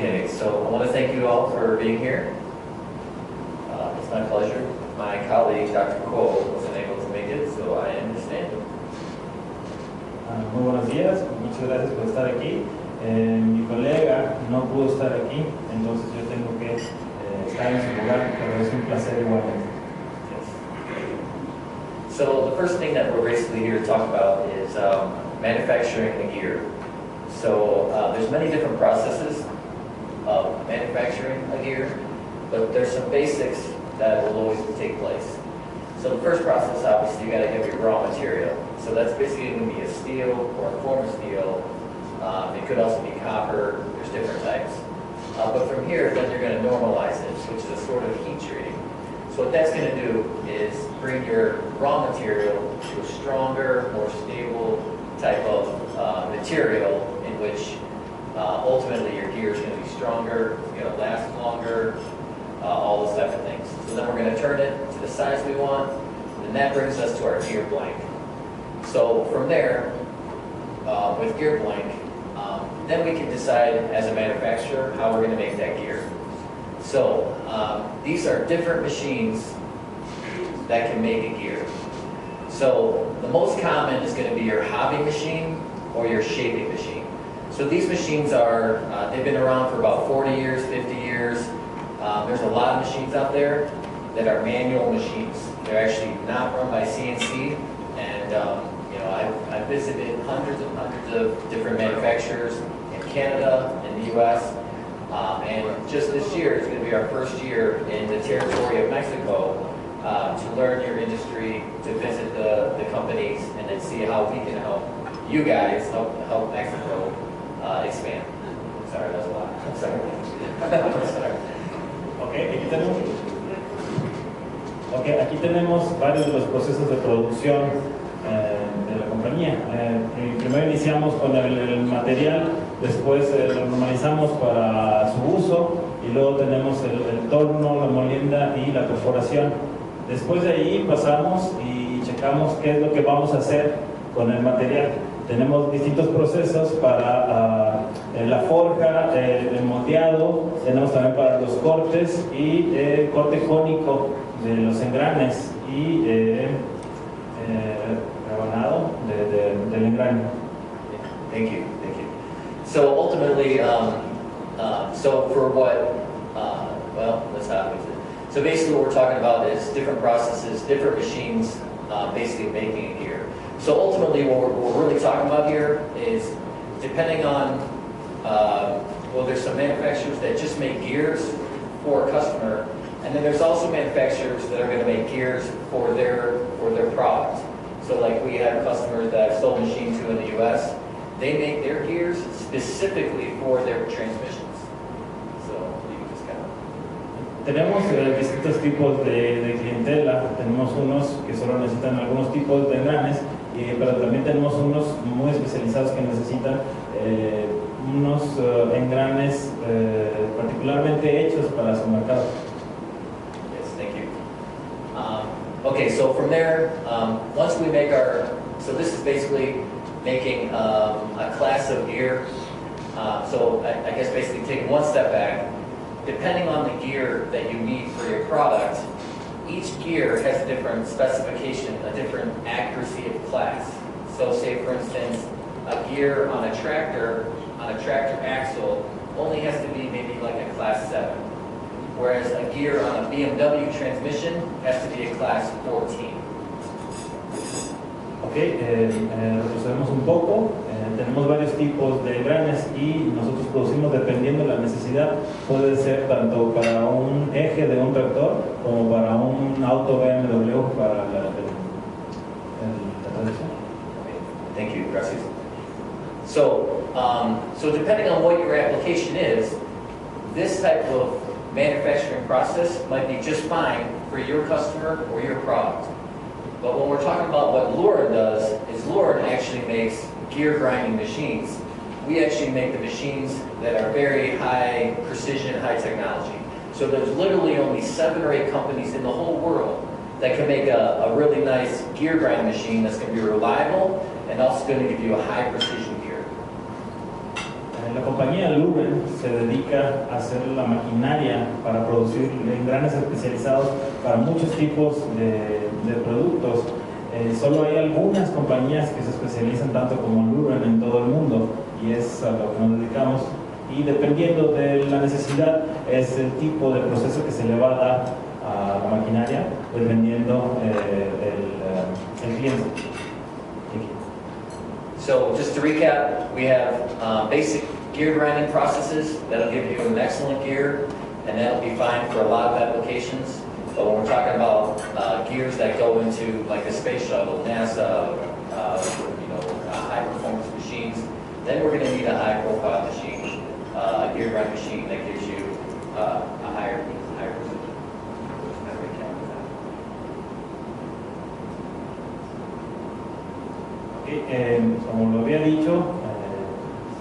Okay, so I want to thank you all for being here. It's my pleasure. My colleague, Dr. Cole, wasn't able to make it, so I understand. Muy buenos días, muchas gracias por estar aquí. Mi colega no pudo estar aquí, entonces yo tengo que estar en su lugar, pero es un placer igualmente. Yes. So the first thing that we're basically here to talk about is manufacturing the gear. So there's many different processes of manufacturing a gear, but there's some basics that will always take place. So the first process, obviously, you got to have your raw material. So that's basically going to be a steel or a form of steel. It could also be copper. There's different types. But from here, then you're going to normalize it, which is a sort of heat treating. So what that's going to do is bring your raw material to a stronger, more stable type of material in which ultimately your gear is going to be stronger, it's going to last longer, all those type of things. So then we're going to turn it to the size we want, and that brings us to our gear blank. So from there, with gear blank, then we can decide as a manufacturer how we're going to make that gear. So these are different machines that can make a gear. So the most common is going to be your hobby machine or your shaping machine. So these machines are, they've been around for about 40 years, 50 years. There's a lot of machines out there that are manual machines. They're actually not run by CNC, and you know, I've visited hundreds and hundreds of different manufacturers in Canada, in the US, and just this year is going to be our first year in the territory of Mexico to learn your industry, to visit the companies, and then see how we can help you guys help Mexico expand. Sorry, that's a lot. I'm sorry. Sorry. Aquí tenemos varios de los procesos de producción de la compañía. Primero iniciamos con el material, después lo normalizamos para su uso y luego tenemos el torno, la molienda y la perforación. Después de ahí pasamos y checamos qué es lo que vamos a hacer con el material. Tenemos distintos procesos para la forja, el moldeado, tenemos también para los cortes y corte cónico de los engranes y rebanado del engrane. Thank you, thank you. So ultimately, so for what, well, let's have it. So basically what we're talking about is different processes, different machines, basically making a gear. So ultimately what we're really talking about here is depending on, well, there's some manufacturers that just make gears for a customer, and then there's also manufacturers that are going to make gears for their product. So like we have customers that I've sold machines to in the US, they make their gears specifically for their transmissions. So you can just kind of... Tenemos distintos tipos de clientela. Tenemos unos que solo necesitan algunos tipos de engranes, pero también tenemos unos muy especializados que necesitan unos engranes particularmente hechos para su mercado. Yes, thank you. Okay, so from there, once we make our, so this is basically making a class of gear. So I guess basically taking one step back, depending on the gear that you need for your product, each gear has a different specification, a different accuracy of class. So say for instance, a gear on a tractor axle only has to be maybe like a class 7. Whereas a gear on a BMW transmission has to be a class 14. Retrocedemos un poco. Tenemos varios tipos de engranes y nosotros producimos dependiendo de la necesidad. Puede ser tanto para un eje de un tractor como para un auto BMW para la tradición. Thank you, gracias. So depending on what your application is, this type of manufacturing process might be just fine for your customer or your product. But when we're talking about what Luren does, is Luren actually makes gear grinding machines. We actually make the machines that are very high precision, high technology. So there's literally only 7 or 8 companies in the whole world that can make a really nice gear grinding machine that's going to be reliable and also going to give you a high precision gear. La compañía Luren se dedica a hacer la maquinaria para producir engranes especializados para muchos tipos de productos. Solo hay algunas compañías que se especializan tanto como Luren en todo el mundo y es a lo que nos dedicamos. Y dependiendo de la necesidad es el tipo de proceso que se le va a dar a la maquinaria dependiendo el cliente. So just to recap, we have basic gear grinding processes that'll give you an excellent gear, and that'll be fine for a lot of applications. But when we're talking about gears that go into like a space shuttle, NASA, high performance machines, then we're going to need a high profile machine, a gear grind machine that gives you a higher precision. Como lo había dicho,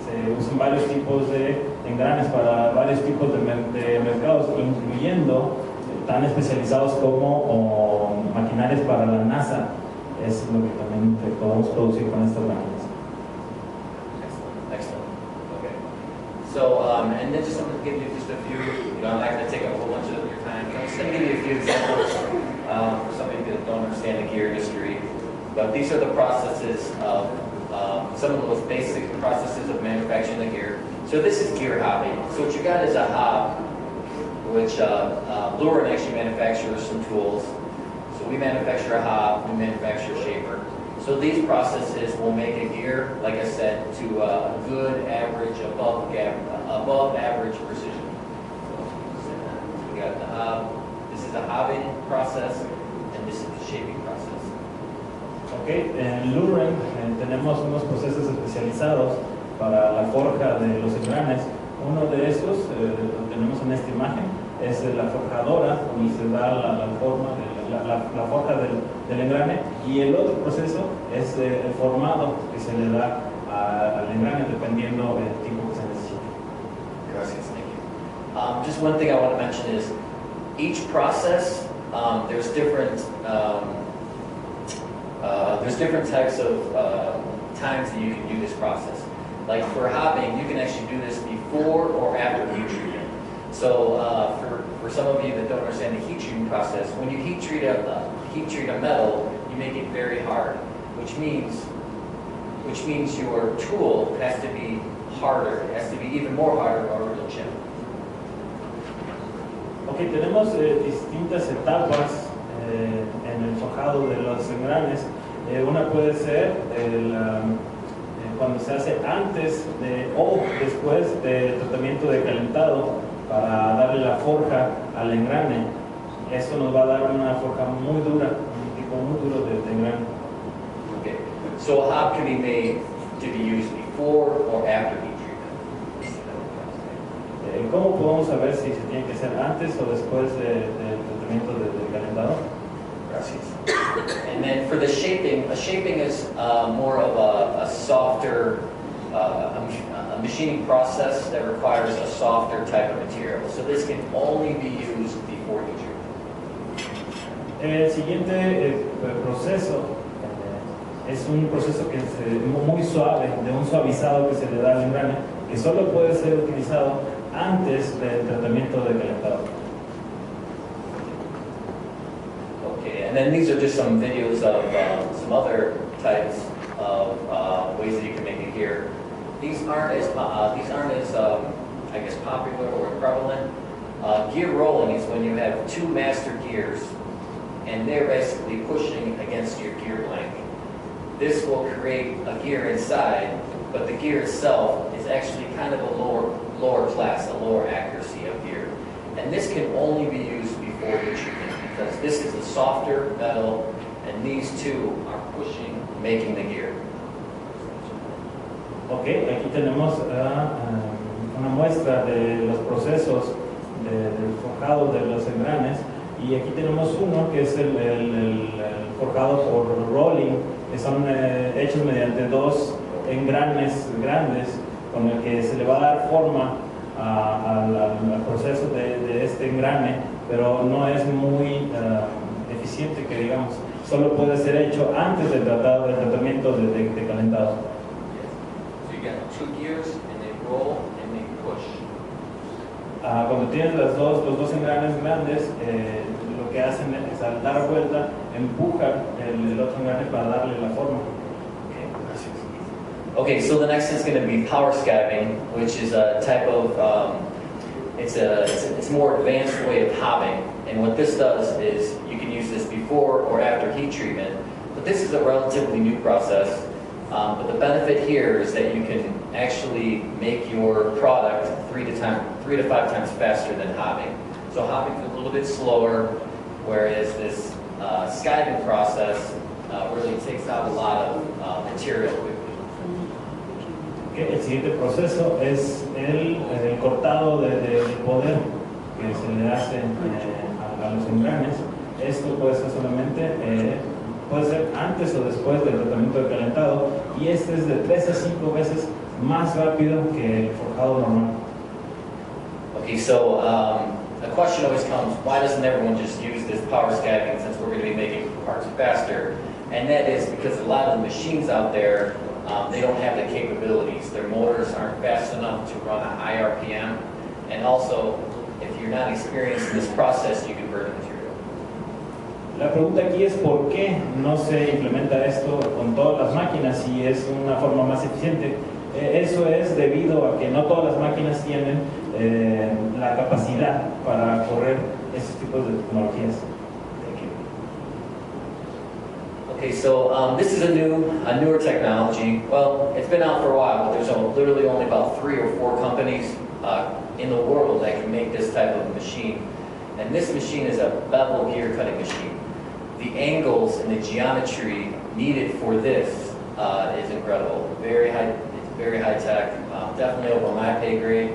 se usan varios tipos de engranes para varios tipos de mercados, incluyendo tan especializados como maquinarias para la NASA. Es lo que también podemos producir con estas máquinas. Excellent. Okay. So, and then just I'm going to give you just a few, I'm not going to take up a whole bunch of your time. I'm just going to give you a few examples for some of you that don't understand the gear industry. But these are the processes of some of the most basic processes of manufacturing the gear. So this is gear hobbing. So what you got is a hob, which Luren actually manufactures some tools. So we manufacture a hob, we manufacture a shaper. So these processes will make a gear, like I said, to a good average, above average precision. So we got the hob. This is the hobbing process, and this is the shaping process. Okay, en Luren tenemos unos procesos especializados para la forja de los engranes. Uno de esos, lo tenemos en esta imagen, es la forjadora, donde se da la forma, la forja del engrane, y el otro proceso es el formado que se le da al engrane dependiendo del tipo que se necesite. Gracias, thank you. Just one thing I want to mention is each process, there's different types of times that you can do this process. Like for hobbing, you can actually do this before or after heat treatment. So for some of you that don't understand the heat treatment process, when you heat treat a metal, you make it very hard, which means your tool has to be harder. It has to be even more harder in order to chip. Ok, tenemos distintas etapas en el forjado de los engranes. Una puede ser cuando se hace antes o después del tratamiento de calentado para darle la forja al engrane. Eso nos va a dar una forja muy dura, un tipo muy duro de engrane. Okay. So a hob can be made to be used before or after heat treatment. ¿Cómo podemos saber si se tiene que hacer antes o después del tratamiento de calentado? Gracias. And then for the shaping, a shaping is more of a softer, a machining process that requires a softer type of material. So this can only be used before heat treatment. El siguiente proceso es un proceso que es muy suave, de un suavizado que se le da al engrane, que solo puede ser utilizado antes del tratamiento de calentado. And then these are just some videos of some other types of ways that you can make a gear. These aren't as I guess popular or prevalent. Gear rolling is when you have two master gears, and they're basically pushing against your gear blank. This will create a gear inside, but the gear itself is actually kind of a lower class, a lower accuracy of gear. And this can only be used before heat treatment, because this is a softer metal, and these two are pushing, making the gear. Ok, aquí tenemos una muestra de los procesos del forjado de los engranes, y aquí tenemos uno que es el forjado por rolling, que son hechos mediante dos engranes grandes con el que se le va a dar forma al proceso de este engrane, pero no es muy eficiente, que digamos, solo puede ser hecho antes del tratamiento de calentado. So you you got two gears and they roll and they push. Cuando tienes los dos engranes grandes, lo que hacen es al dar vuelta, empujan el otro engrane para darle la forma. Okay, so the next is going to be power scavenging, which is a type of, it's a more advanced way of hobbing. And what this does is you can use this before or after heat treatment. But this is a relatively new process. But the benefit here is that you can actually make your product 3 to 5 times faster than hobbing. So hobbing is a little bit slower, whereas this skiving process really takes out a lot of material quickly. El siguiente proceso es el cortado de poder que se le hace a los engranes. Esto puede ser solamente, puede ser antes o después del tratamiento de calentado, y este es de 3 a 5 veces más rápido que el forjado normal. Okay, so the question always comes, why doesn't everyone just use this power scavenging since we're going to be making parts faster? And that is because a lot of the machines out there, they don't have the capabilities. Their motors aren't fast enough to run a high RPM. And also, if you're not experienced in this process, you can burn the material. La pregunta aquí es por qué no se implementa esto con todas las máquinas y es una forma más eficiente. Eso es debido a que no todas las máquinas tienen la capacidad para correr estos tipos de tecnologías. Okay, so this is a newer technology. Well, it's been out for a while, but there's literally only about 3 or 4 companies in the world that can make this type of machine. And this machine is a bevel gear cutting machine. The angles and the geometry needed for this is incredible. It's very high tech, definitely over my pay grade.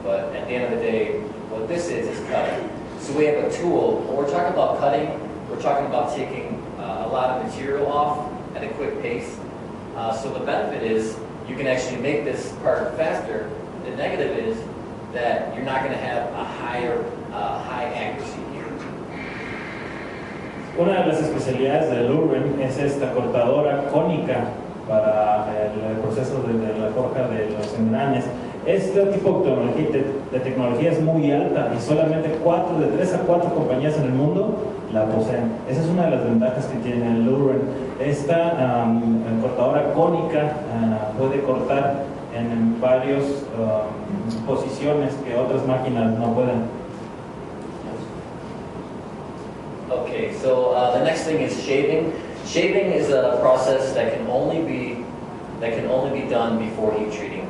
But at the end of the day, what this is cutting. So we have a tool. When we're talking about cutting, we're talking about taking a lot of material off at a quick pace. So the benefit is you can actually make this part faster. The negative is that you're not going to have a high accuracy here. Una de las especialidades de Luren es esta cortadora cónica para el proceso de la forja de los engranes. Este tipo de tecnología es muy alta y solamente de 3 a 4 compañías en el mundo la poseen. Esa es una de las ventajas que tiene el Luren. Esta cortadora cónica puede cortar en varias posiciones que otras máquinas no pueden. Okay, so the next thing is shaving. Shaving is a process that can only be done before heat treating.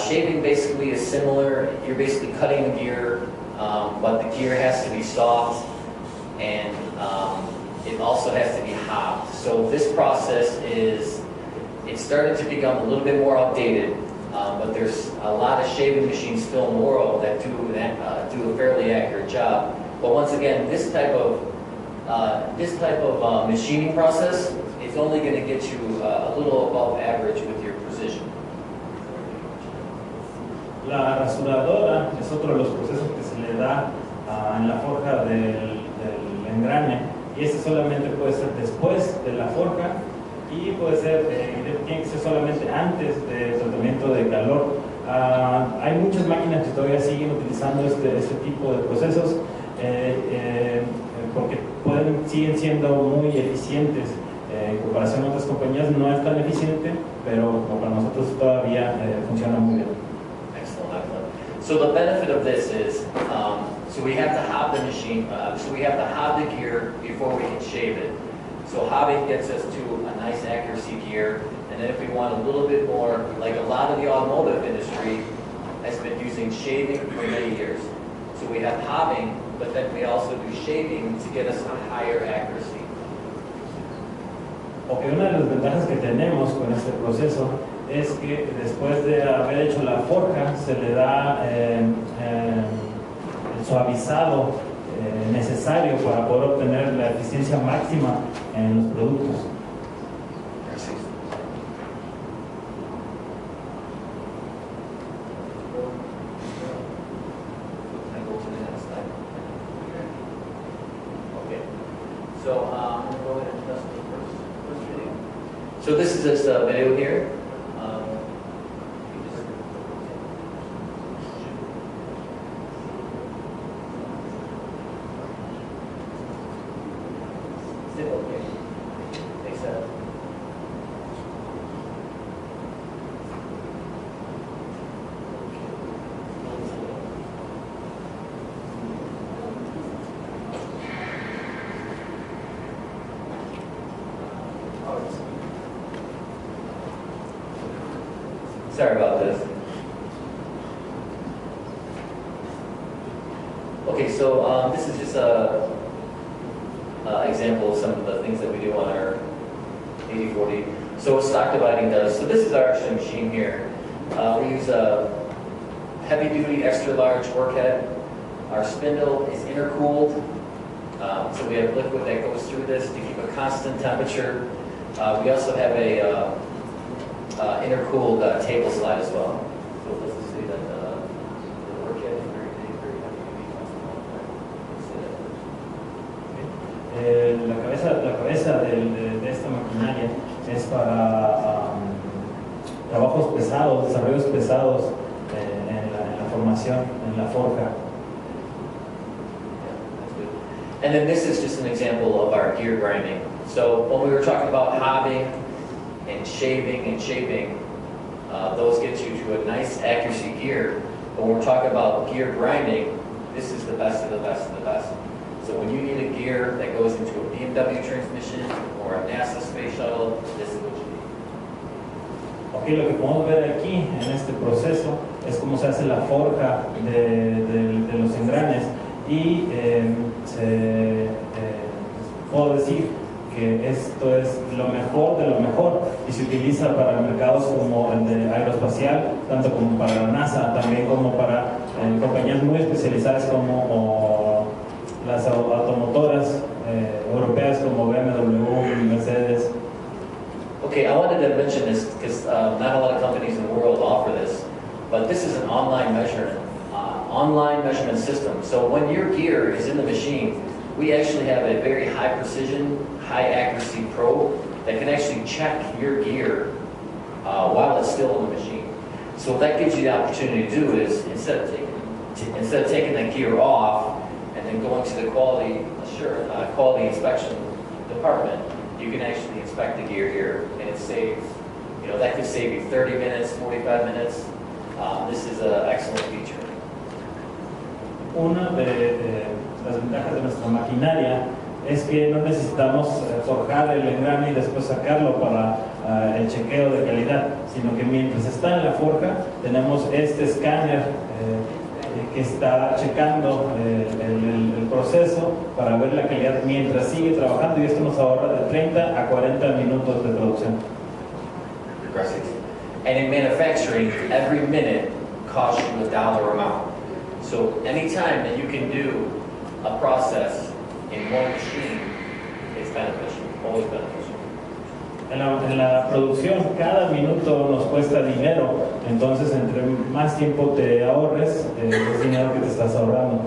Shaving basically is similar. You're basically cutting the gear, but the gear has to be soft, and it also has to be hobbed. So this process it's starting to become a little bit more outdated, but there's a lot of shaving machines still in the world that do a fairly accurate job. But once again, this type of machining process is only going to get you a little above average with your precision. La rasuradora es otro de los procesos que se le da en la forja del engrane, y este solamente puede ser después de la forja y puede ser, tiene que ser solamente antes del tratamiento de calor. Hay muchas máquinas que todavía siguen utilizando este tipo de procesos porque siguen siendo muy eficientes. En comparación a otras compañías no es tan eficiente, pero para nosotros todavía funciona muy bien. So the benefit of this is, so we have to hob the machine, so we have to hob the gear before we can shave it. So hobbing gets us to a nice accuracy gear, and then if we want a little bit more, like a lot of the automotive industry has been using shaving for many years. So we have hobbing, but then we also do shaving to get us a higher accuracy. Okay, una de las ventajas que tenemos con este proceso es que después de haber hecho la forja se le da el suavizado necesario para poder obtener la eficiencia máxima en los productos. So this is this video here. Sorry about this. Okay, so this is just a example of some of the things that we do on our 8040. So what stock dividing does, so this is our actual machine here. We use a heavy-duty, extra-large workhead. Our spindle is intercooled, so we have liquid that goes through this to keep a constant temperature. We also have a intercooled table slide as well. So let's just say that the workhead is very heavy. La cabeza de esta maquinaria es para trabajos pesados, desarrollos pesados en la formación, en la forja. And then this is just an example of our gear grinding. So when we were talking about hobbing and shaving and shaping, those get you to a nice accuracy gear. But when we're talking about gear grinding, this is the best of the best of the best. So when you need a gear that goes into a BMW transmission or a NASA space shuttle, this is what you need. Okay, lo que podemos ver aquí en este proceso es cómo se hace la forja de los engranes y puedo decir que esto es lo mejor de lo mejor y se utiliza para mercados como el de aeroespacial, tanto como para la NASA, también como para compañías muy especializadas como las automotoras europeas como BMW y Mercedes. Okay, I wanted to mention this because not a lot of companies in the world offer this, but this is an online measurement system. So when your gear is in the machine, we actually have a very high precision, high accuracy probe that can actually check your gear while it's still in the machine. So what that gives you the opportunity to do is instead of taking the gear off and then going to the quality inspection department, you can actually inspect the gear here, and it saves, that could save you 30 minutes, 45 minutes. This is an excellent feature. Una de las ventajas de nuestra maquinaria es que no necesitamos forjar el engrane y después sacarlo para el chequeo de calidad, sino que mientras está en la forja tenemos este escáner que está checando el proceso para ver la calidad mientras sigue trabajando, y esto nos ahorra de 30 a 40 minutos de producción. And in manufacturing, every minute costs you $1 amount. So anytime that you can do a process in one machine, it's beneficial, always beneficial. En la producción, cada minuto nos cuesta dinero, entonces entre más tiempo te ahorres, es dinero que te estás ahorrando.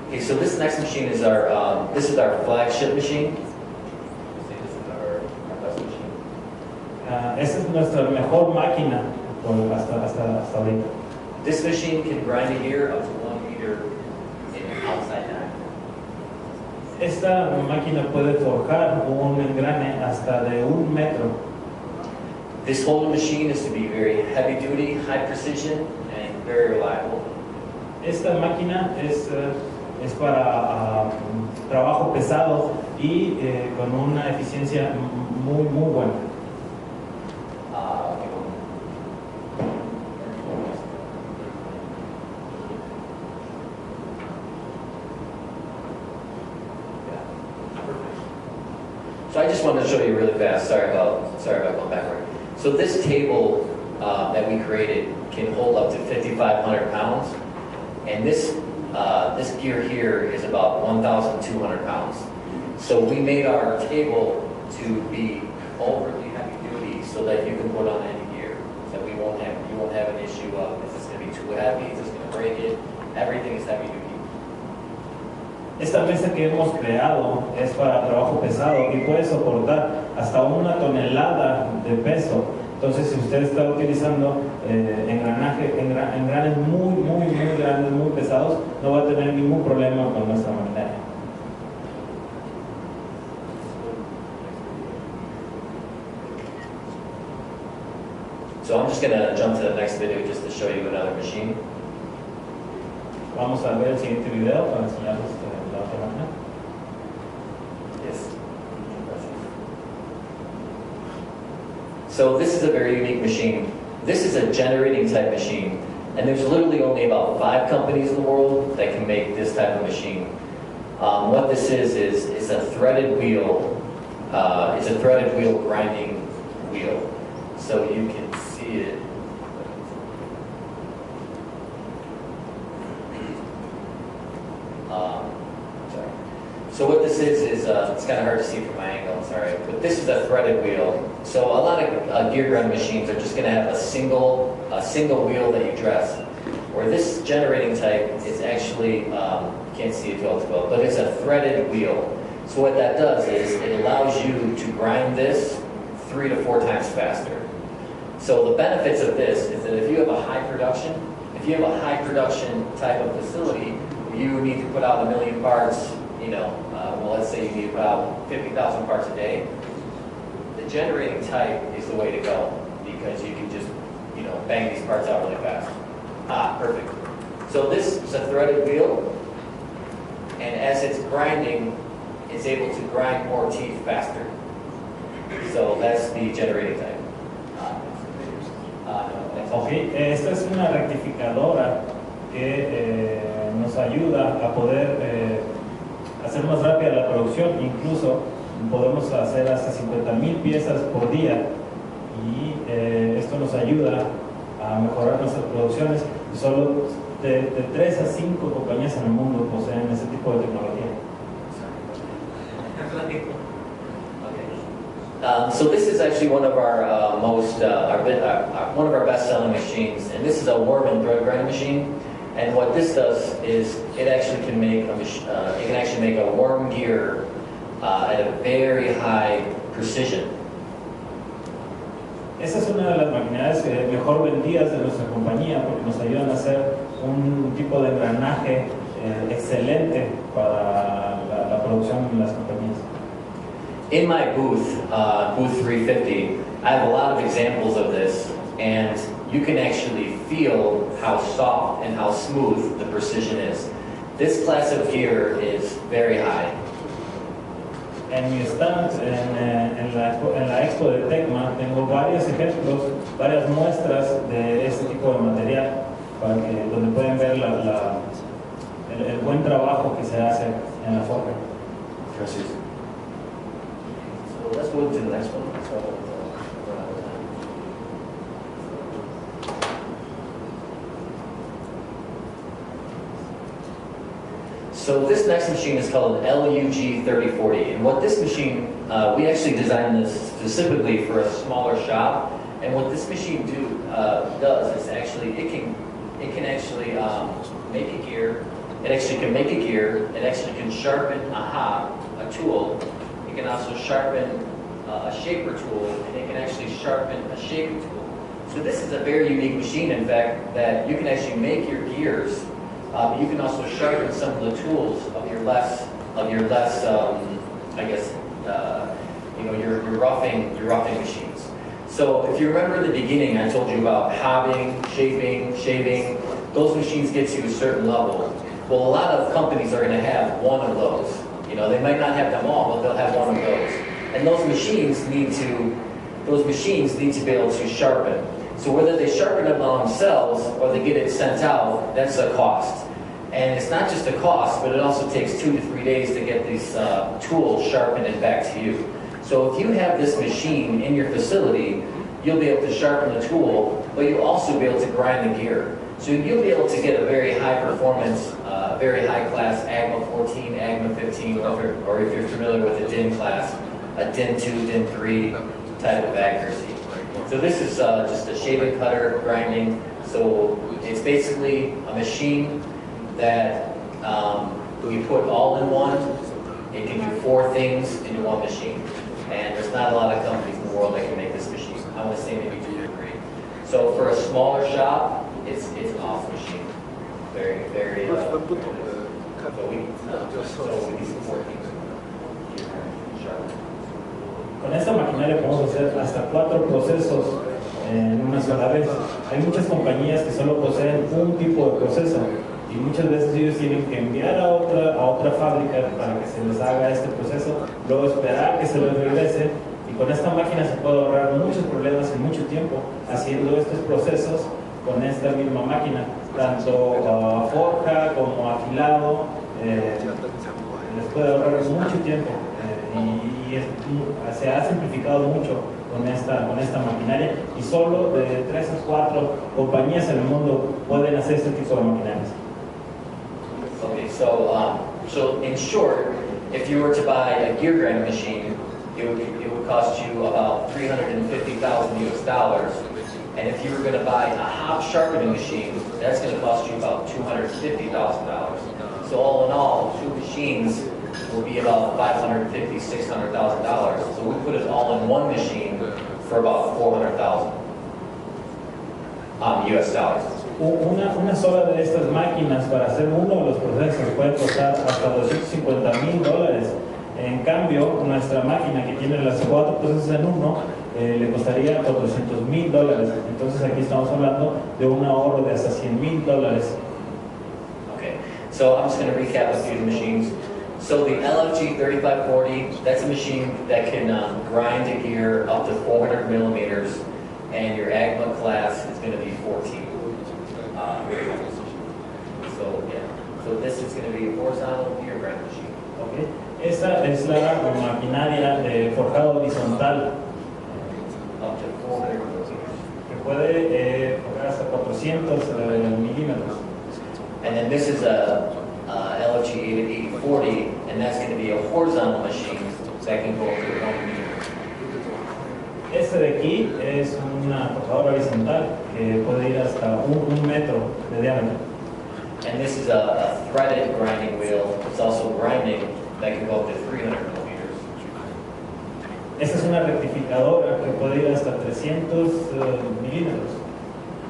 Okay, so this next machine is our flagship machine. Esa es nuestra mejor máquina hasta ahorita. This machine can grind a gear up to 1 meter in outside time. Esta máquina puede forjar un engrane hasta de 1 metro. This whole machine is to be very heavy duty, high precision, and very reliable. Esta máquina es para trabajo pesado y con una eficiencia muy buena. So I just wanted to show you really fast. Sorry about going backward. So this table that we created can hold up to 5,500 pounds, and this gear here is about 1,200 pounds. So we made our table to be overly heavy duty so that you can put on any gear. So you won't have an issue of is this going to be too heavy, is this going to break it? Everything is heavy duty. Esta mesa que hemos creado es para trabajo pesado y puede soportar hasta 1 tonelada de peso. Entonces, si usted está utilizando engranes muy grandes, muy pesados, no va a tener ningún problema con nuestra maquinaria. So I'm just going to jump to the next video just to show you another machine. Vamos a ver el siguiente video para enseñarles la otra máquina. Yes. So this is a very unique machine. This is a generating type machine, and there's literally only about 5 companies in the world that can make this type of machine. What this is a threaded wheel. It's a threaded wheel grinding wheel. So you can see it. Sorry. So what this is it's kind of hard to see from my angle, sorry. But this is a threaded wheel. So a lot of gear grind machines are just going to have a single wheel that you dress. Where this generating type is actually, can't see it well, but it's a threaded wheel. So what that does is it allows you to grind this 3 to 4 times faster. So the benefits of this is that if you have a high production type of facility, you need to put out 1 million parts, well, let's say you need to put out 50,000 parts a day. The generating type is the way to go because you can just, bang these parts out really fast. Perfect. So this is a threaded wheel, and as it's grinding, it's able to grind more teeth faster. So that's the generating type. Okay, esta es una rectificadora que nos ayuda a poder hacer más rápida la producción. Incluso podemos hacer hasta 50,000 piezas por día y esto nos ayuda a mejorar nuestras producciones. Solo de 3 a 5 compañías en el mundo poseen ese tipo de tecnología. So this is actually one of our one of our best-selling machines, and this is a worm and thread grinding machine. And what this does is it actually can make a worm gear at a very high precision. Esa es una de las maquinarias mejor vendidas de nuestra compañía porque nos ayudan a hacer un tipo de engranaje excelente para la producción en las compañías. In my booth, booth 350, I have a lot of examples of this, and you can actually feel how soft and how smooth the precision is. This class of gear is very high. En mi stand, en la expo de TECMA, tengo varios ejemplos, varias muestras de este tipo de material, donde pueden ver el buen trabajo que se hace en la forja. Gracias. So let's move to the next one. So this next machine is called an LUG 3040, and what this machine, we actually designed this specifically for a smaller shop. And what this machine does is actually it can actually make a gear. It actually can make a gear. It actually can sharpen a tool. It can also sharpen a shaper tool, and it can actually sharpen a shaping tool. So this is a very unique machine, in fact, that you can actually make your gears. But you can also sharpen some of the tools of your less, I guess, your roughing machines. So if you remember in the beginning, I told you about hobbing, shaping, shaving. Those machines get to a certain level. Well, a lot of companies are going to have one of those. They might not have them all, but they'll have one of those. And those machines need to be able to sharpen. So whether they sharpen it on themselves or they get it sent out, that's a cost. And it's not just a cost, but it also takes 2 to 3 days to get these tools sharpened and back to you. So if you have this machine in your facility, you'll be able to sharpen the tool, but you'll also be able to grind the gear. So you'll be able to get a very high performance, very high class AGMA 14, AGMA 15, or if you're familiar with the DIN class, a DIN 2, DIN 3 type of accuracy. So this is just a shaving cutter grinding. So it's basically a machine that we put all in one. It can do 4 things in one machine. And there's not a lot of companies in the world that can make this machine. I want to say maybe 2 or 3. So for a smaller shop, it's an awesome machine. Very, very, so we need some 4 things. Con esta maquinaria podemos hacer hasta 4 procesos en una sola vez. Hay muchas compañías que solo poseen un tipo de proceso y muchas veces ellos tienen que enviar a otra fábrica para que se les haga este proceso, luego esperar que se les regrese, y con esta máquina se puede ahorrar muchos problemas y mucho tiempo haciendo estos procesos con esta misma máquina, tanto forja como afilado. Les puede ahorrar mucho tiempo y se ha simplificado mucho con esta maquinaria, y solo de 3 a 4 compañías en el mundo pueden hacer este tipo de maquinarias. Okay, so in short, if you were to buy a gear grinding machine, it would cost you about $350,000 US. And if you were going to buy a hop sharpening machine, that's going to cost you about $250,000. So all in all, 2 machines will be about $550,000, $600,000. So we put it all in one machine for about $400,000 US dollars. Una sola de estas máquinas para hacer uno de los procesos puede costar hasta $250,000. En cambio, nuestra máquina, que tiene las 4 procesos en uno, le costaría $400,000. Entonces aquí estamos hablando de un ahorro de hasta $100,000. Okay, so I'm just going to recap a few machines. So the LFG 3540, that's a machine that can grind a gear up to 400 millimeters, and your AGMA class is going to be 14. So this is going to be a horizontal gear grind machine. Okay. Esta es la maquinaria de forjado horizontal. Up to 400 millimeters. Que puede forjar hasta 400 milímetros. And then this is a LFG 8040, and that's going to be a horizontal machine that can go up to 1 meter. Este de aquí es una forjadora horizontal que puede ir hasta un metro de diámetro. And this is a threaded grinding wheel. It's also grinding that can go up to 300 millimeters. Esta es una rectificadora que puede ir hasta 300 milímetros.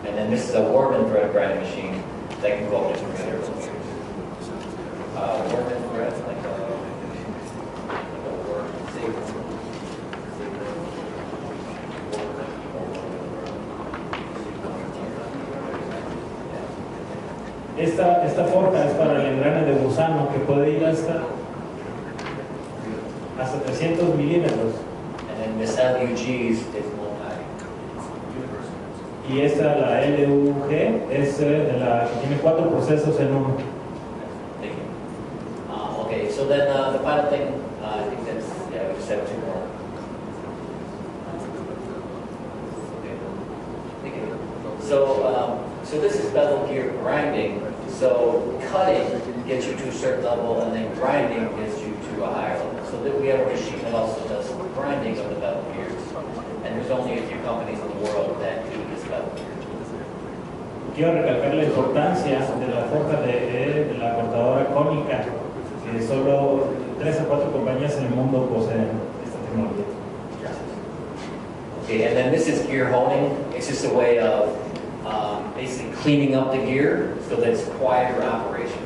And then this is a Warman thread grinding machine that can go up to 300 millimeters. Warman thread, like a Warman saber. Esta forja es para el engrane de gusano que puede ir hasta 300 milímetros. And then this LUG is multi. Y esta, la LUG, es la que tiene 4 procesos en uno. Thank you. Okay, so then the final thing, I think that's, yeah, we just have 2 more. Okay. Thank you. So this is bevel gear grinding. So cutting gets you to a certain level, and then grinding gets you to a higher level. So that we have a machine that also does grinding of the bevel gears. And there's only a few companies in the world that do this bevel gear. Quiero recalcar la importancia de la forja de la cortadora cónica, que solo 3 a 4 compañías en el mundo poseen esta tecnología. Okay, and then this is gear honing. It's just a way of basically cleaning up the gear so that it's quieter operation.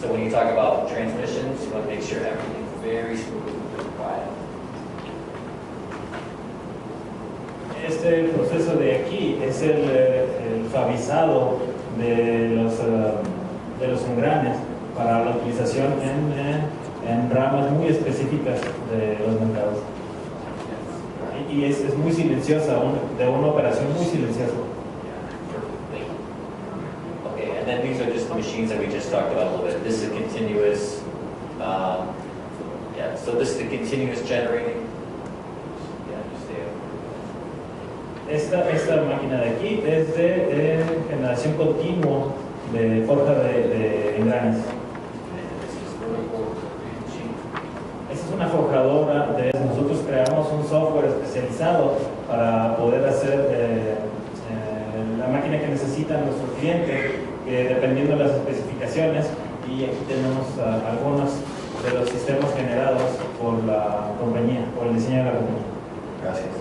So when you talk about transmissions, you want to make sure everything's very smooth and quiet. Este proceso de aquí es el suavizado de los engranes para la utilización en ramas muy específicas de los mercados. Y es muy silenciosa, de una operación muy silenciosa. Okay, and then these are just the machines that we just talked about a little bit. This is a continuous, so this is the continuous generating. Esta máquina de aquí es de generación continua de forja de engranes. Esta es una forjadora. Nosotros creamos un software especializado para poder hacer la máquina que necesita nuestro cliente, dependiendo de las especificaciones. Y aquí tenemos algunos de los sistemas generados por la compañía, por el diseño de la compañía. Gracias.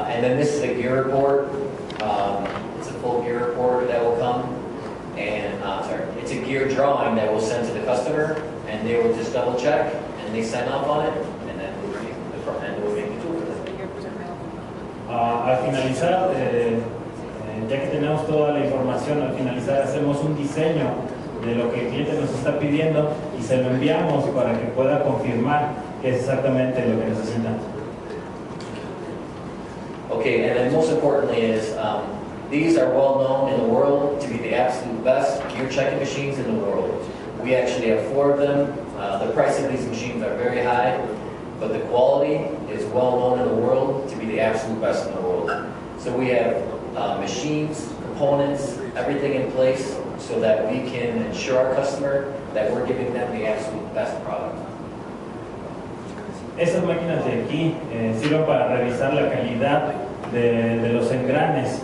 And then this is a gear report. It's a full gear report that will come, and it's a gear drawing that we'll send to the customer, and they will just double check, and they sign off on it, and then we'll make the tool for them. Al finalizar, ya que tenemos toda la información, al finalizar hacemos un diseño de lo que el cliente nos está pidiendo y se lo enviamos para que pueda confirmar que es exactamente lo que necesitan. Okay, and then most importantly is these are well known in the world to be the absolute best gear checking machines in the world. We actually have 4 of them. The price of these machines are very high, but the quality is well known in the world to be the absolute best in the world. So we have machines, components, everything in place so that we can ensure our customer that we're giving them the absolute best product. Esas máquinas de aquí sirven para revisar la calidad de los engranes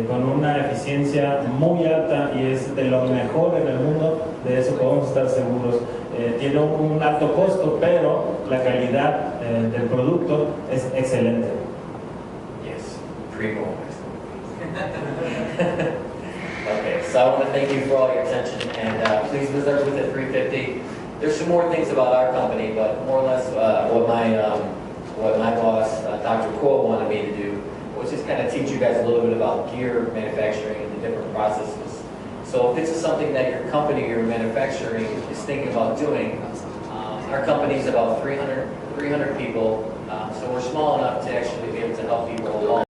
con una eficiencia muy alta y es de lo mejor en el mundo, de eso podemos estar seguros. Tiene un alto costo, pero la calidad del producto es excelente. Yes, primo. Okay, so I want to thank you for all your attention, and please visit our booth at 350. There's some more things about our company, but more or less what my boss, Dr. Kuo, wanted me to do was just kind of teach you guys a little bit about gear manufacturing and the different processes. So if this is something that your company or your manufacturing is thinking about doing, our company is about 300 people, so we're small enough to actually be able to help people along.